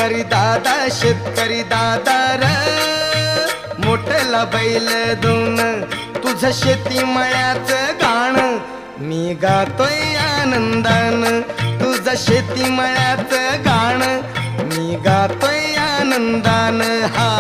शेतकरी दादा र मोठला बैल दोन तुझं शेती मळ्याचं गाण मी गातोय आनंदान तुझं शेती मळ्याचं गाण मी गातोय आनंदान हा